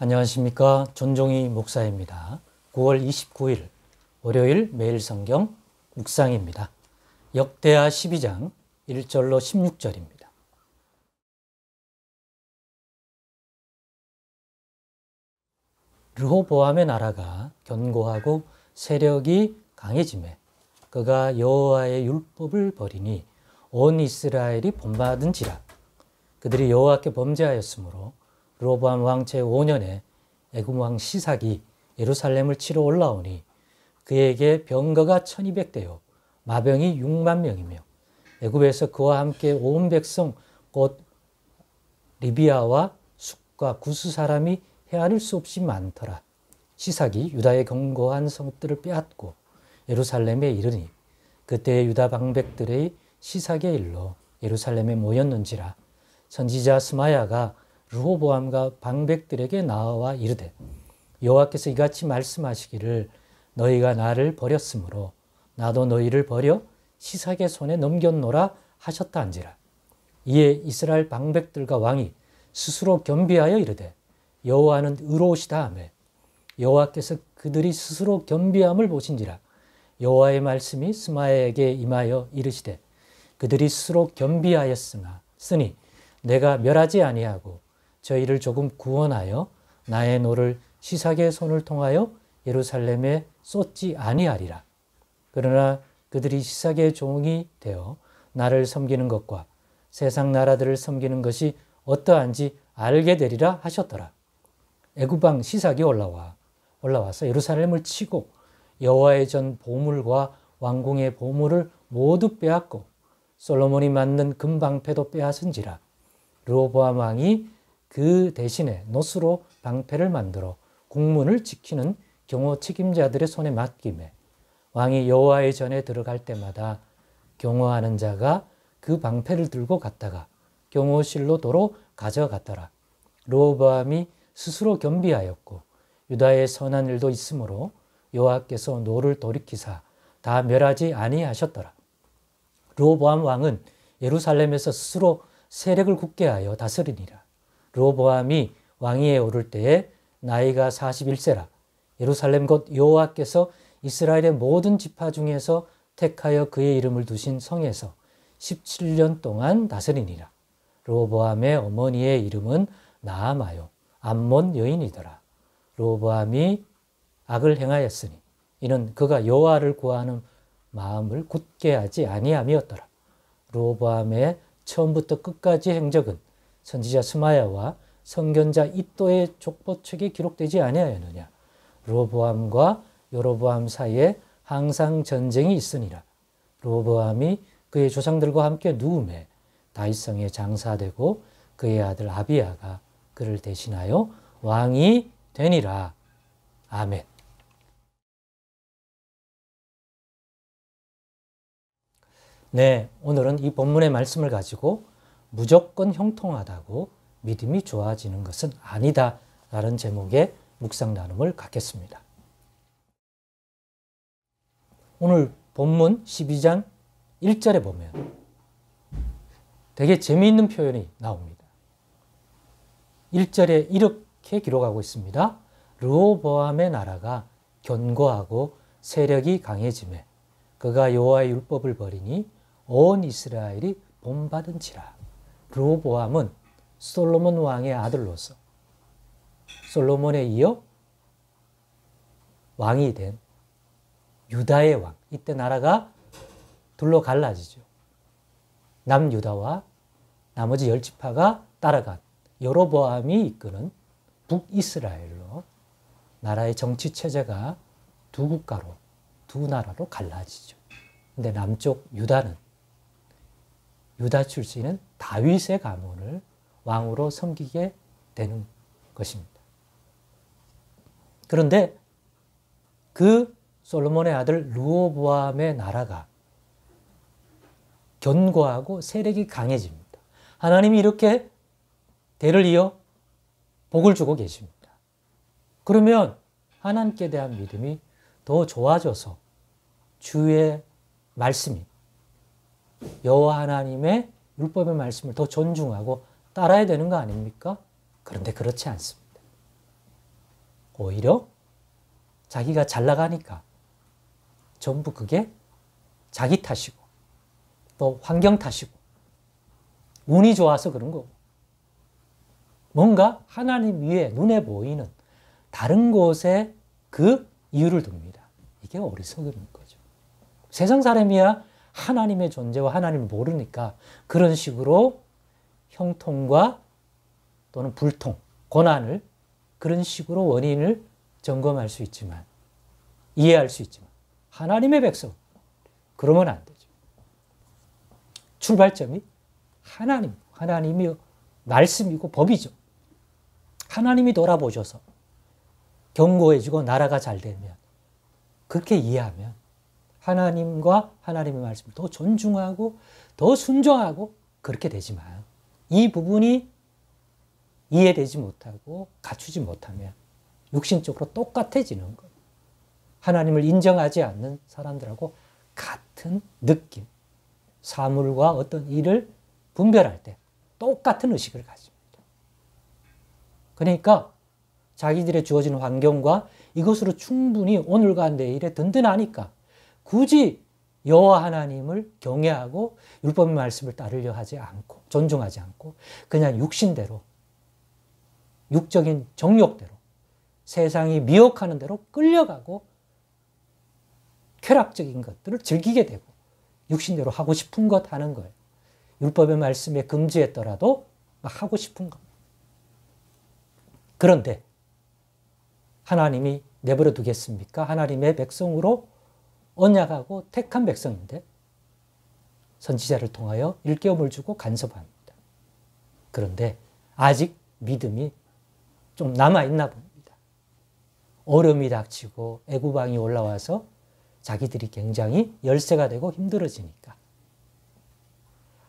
안녕하십니까. 전종희 목사입니다. 9월 29일 월요일 매일 성경 묵상입니다. 역대하 12장 1절로 16절입니다. 르호보암의 나라가 견고하고 세력이 강해지매 그가 여호와의 율법을 버리니 온 이스라엘이 본받은지라. 그들이 여호와께 범죄하였으므로 르호보암 왕 제5년에 애굽 왕 시삭이 예루살렘을 치러 올라오니 그에게 병거가 1200대요 마병이 6만 명이며 애굽에서 그와 함께 온 백성 곧 리비아와 숫과 구스 사람이 헤아릴 수 없이 많더라. 시삭이 유다의 견고한 성들을 빼앗고 예루살렘에 이르니 그때 유다 방백들의 시삭의 일로 예루살렘에 모였는지라. 선지자 스마야가 르호보암과 방백들에게 나와 이르되 여호와께서 이같이 말씀하시기를 너희가 나를 버렸으므로 나도 너희를 버려 시삭의 손에 넘겼노라 하셨다 한지라. 이에 이스라엘 방백들과 왕이 스스로 겸비하여 이르되 여호와는 의로우시다 하매 여호와께서 그들이 스스로 겸비함을 보신지라. 여호와의 말씀이 스마야에게 임하여 이르시되 그들이 스스로 겸비하였으니 내가 멸하지 아니하고 저희를 조금 구원하여 나의 노를 시삭의 손을 통하여 예루살렘에 쏟지 아니하리라. 그러나 그들이 시삭의 종이 되어 나를 섬기는 것과 세상 나라들을 섬기는 것이 어떠한지 알게 되리라 하셨더라. 애굽 왕 시삭이 올라와서 예루살렘을 치고 여호와의 전 보물과 왕궁의 보물을 모두 빼앗고 솔로몬이 만든 금방패도 빼앗은지라. 르호보암 왕이 그 대신에 노스로 방패를 만들어 국문을 지키는 경호 책임자들의 손에 맡기매 왕이 여호와의 전에 들어갈 때마다 경호하는 자가 그 방패를 들고 갔다가 경호실로 도로 가져갔더라. 르호보암이 스스로 겸비하였고 유다의 선한 일도 있으므로 여호와께서 노를 돌이키사 다 멸하지 아니하셨더라. 르호보암 왕은 예루살렘에서 스스로 세력을 굳게 하여 다스리니라. 르호보암이 왕위에 오를 때에 나이가 41세라. 예루살렘 곧 여호와께서 이스라엘의 모든 지파 중에서 택하여 그의 이름을 두신 성에서 17년 동안 다스리니라. 르호보암의 어머니의 이름은 나아마요 암몬 여인이더라. 르호보암이 악을 행하였으니 이는 그가 여호와를 구하는 마음을 굳게 하지 아니함이었더라. 르호보암의 처음부터 끝까지 행적은 선지자 스마야와 선견자 id도의 족보책에 기록되지 아니하였느냐. 르호보암과 여로보암 사이에 항상 전쟁이 있으니라. 르호보암이 그의 조상들과 함께 누움에 다윗성에 장사되고 그의 아들 아비야가 그를 대신하여 왕이 되니라. 아멘. 네, 오늘은 이 본문의 말씀을 가지고 무조건 형통하다고 믿음이 좋아지는 것은 아니다 라는 제목의 묵상 나눔을 갖겠습니다. 오늘 본문 12장 1절에 보면 되게 재미있는 표현이 나옵니다. 1절에 이렇게 기록하고 있습니다. 르호보암의 나라가 견고하고 세력이 강해지매 그가 여호와의 율법을 버리니 온 이스라엘이 본받은지라. 르호보암은 솔로몬 왕의 아들로서 솔로몬에 이어 왕이 된 유다의 왕. 이때 나라가 둘로 갈라지죠. 남유다와 나머지 10지파가 따라간 여로보암이 이끄는 북이스라엘로 나라의 정치 체제가 두 국가로, 두 나라로 갈라지죠. 근데 남쪽 유다는 유다 출신은 다윗의 가문을 왕으로 섬기게 되는 것입니다. 그런데 그 솔로몬의 아들 르호보암의 나라가 견고하고 세력이 강해집니다. 하나님이 이렇게 대를 이어 복을 주고 계십니다. 그러면 하나님께 대한 믿음이 더 좋아져서 주의 말씀이 여호와 하나님의 율법의 말씀을 더 존중하고 따라야 되는 거 아닙니까? 그런데 그렇지 않습니다. 오히려 자기가 잘 나가니까 전부 그게 자기 탓이고 또 환경 탓이고 운이 좋아서 그런 거고 뭔가 하나님 위에 눈에 보이는 다른 곳에 그 이유를 둡니다. 이게 어리석은 거죠. 세상 사람이야 하나님의 존재와 하나님을 모르니까 그런 식으로 형통과 또는 불통, 고난을 그런 식으로 원인을 점검할 수 있지만 이해할 수 있지만 하나님의 백성 그러면 안 되죠. 출발점이 하나님이 말씀이고 법이죠. 하나님이 돌아보셔서 견고해지고 나라가 잘 되면 그렇게 이해하면 하나님과 하나님의 말씀을 더 존중하고 더 순종하고 그렇게 되지만 이 부분이 이해되지 못하고 갖추지 못하면 육신적으로 똑같아지는 거예요. 하나님을 인정하지 않는 사람들하고 같은 느낌, 사물과 어떤 일을 분별할 때 똑같은 의식을 가집니다. 그러니까 자기들의 주어진 환경과 이것으로 충분히 오늘과 내일에 든든하니까 굳이 여호와 하나님을 경외하고 율법의 말씀을 따르려 하지 않고 존중하지 않고 그냥 육신대로 육적인 정욕대로 세상이 미혹하는 대로 끌려가고 쾌락적인 것들을 즐기게 되고 육신대로 하고 싶은 것 하는 거예요. 율법의 말씀에 금지했더라도 막 하고 싶은 것. 그런데 하나님이 내버려 두겠습니까? 하나님의 백성으로 언약하고 택한 백성인데 선지자를 통하여 일깨움을 주고 간섭합니다. 그런데 아직 믿음이 좀 남아있나 봅니다. 어려움이 닥치고 애구방이 올라와서 자기들이 굉장히 열세가 되고 힘들어지니까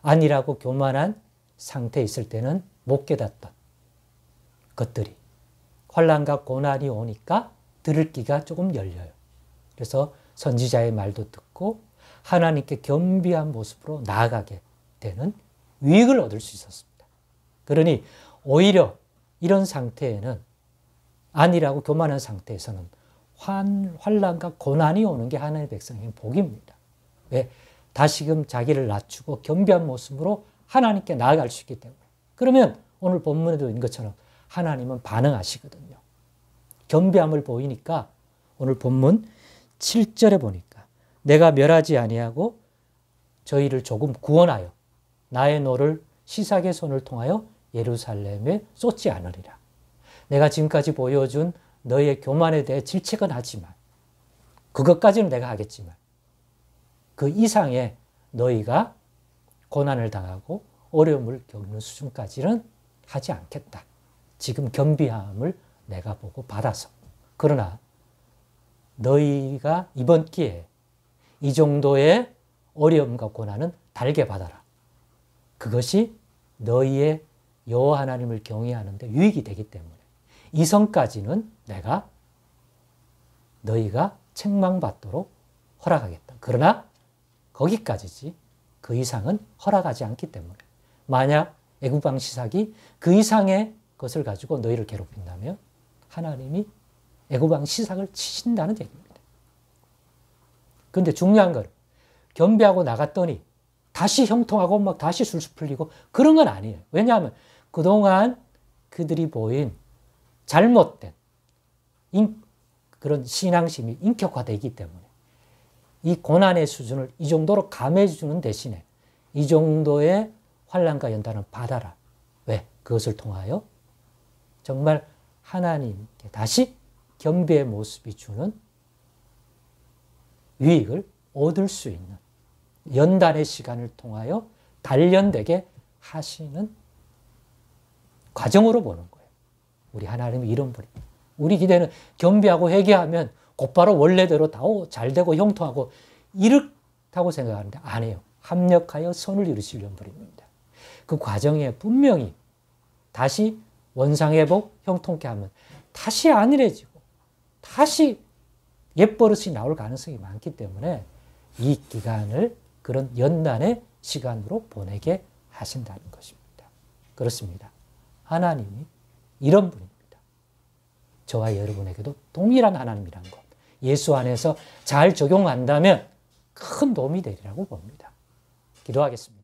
아니라고 교만한 상태에 있을 때는 못 깨닫던 것들이 환난과 고난이 오니까 들을 귀가 조금 열려요. 그래서 선지자의 말도 듣고 하나님께 겸비한 모습으로 나아가게 되는 유익을 얻을 수 있었습니다. 그러니 오히려 이런 상태에는 아니라고 교만한 상태에서는 환난과 고난이 오는 게 하나님의 백성의 복입니다. 왜? 다시금 자기를 낮추고 겸비한 모습으로 하나님께 나아갈 수 있기 때문에. 그러면 오늘 본문에도 있는 것처럼 하나님은 반응하시거든요. 겸비함을 보이니까 오늘 본문 7절에 보니까 내가 멸하지 아니하고 저희를 조금 구원하여 나의 노를 시삭의 손을 통하여 예루살렘에 쏟지 않으리라. 내가 지금까지 보여준 너의 교만에 대해 질책은 하지만 그것까지는 내가 하겠지만 그 이상의 너희가 고난을 당하고 어려움을 겪는 수준까지는 하지 않겠다. 지금 겸비함을 내가 보고 받아서. 그러나 너희가 이번 기회에 이 정도의 어려움과 고난은 달게 받아라. 그것이 너희의 여호와 하나님을 경외하는 데 유익이 되기 때문에 이 선까지는 내가 너희가 책망받도록 허락하겠다. 그러나 거기까지지 그 이상은 허락하지 않기 때문에 만약 애굽왕 시삭이 그 이상의 것을 가지고 너희를 괴롭힌다면 하나님이 애굽왕 시삭을 치신다는 얘기입니다. 그런데 중요한 건 겸비하고 나갔더니 다시 형통하고 막 다시 술술 풀리고 그런 건 아니에요. 왜냐하면 그동안 그들이 보인 잘못된 그런 신앙심이 인격화되기 때문에 이 고난의 수준을 이 정도로 감해주는 대신에 이 정도의 환난과 연단을 받아라. 왜? 그것을 통하여 정말 하나님께 다시 겸비의 모습이 주는 유익을 얻을 수 있는 연단의 시간을 통하여 단련되게 하시는 과정으로 보는 거예요. 우리 하나님이 이런 분입니다. 우리 기대는 겸비하고 회개하면 곧바로 원래대로 다 잘 되고 형통하고 이렇다고 생각하는데 아니에요. 합력하여 선을 이루시려는 분입니다. 그 과정에 분명히 다시 원상회복, 형통케 하면 다시 안일해지고 다시 옛버릇이 나올 가능성이 많기 때문에 이 기간을 그런 연단의 시간으로 보내게 하신다는 것입니다. 그렇습니다. 하나님이 이런 분입니다. 저와 여러분에게도 동일한 하나님이라는 것. 예수 안에서 잘 적용한다면 큰 도움이 되리라고 봅니다. 기도하겠습니다.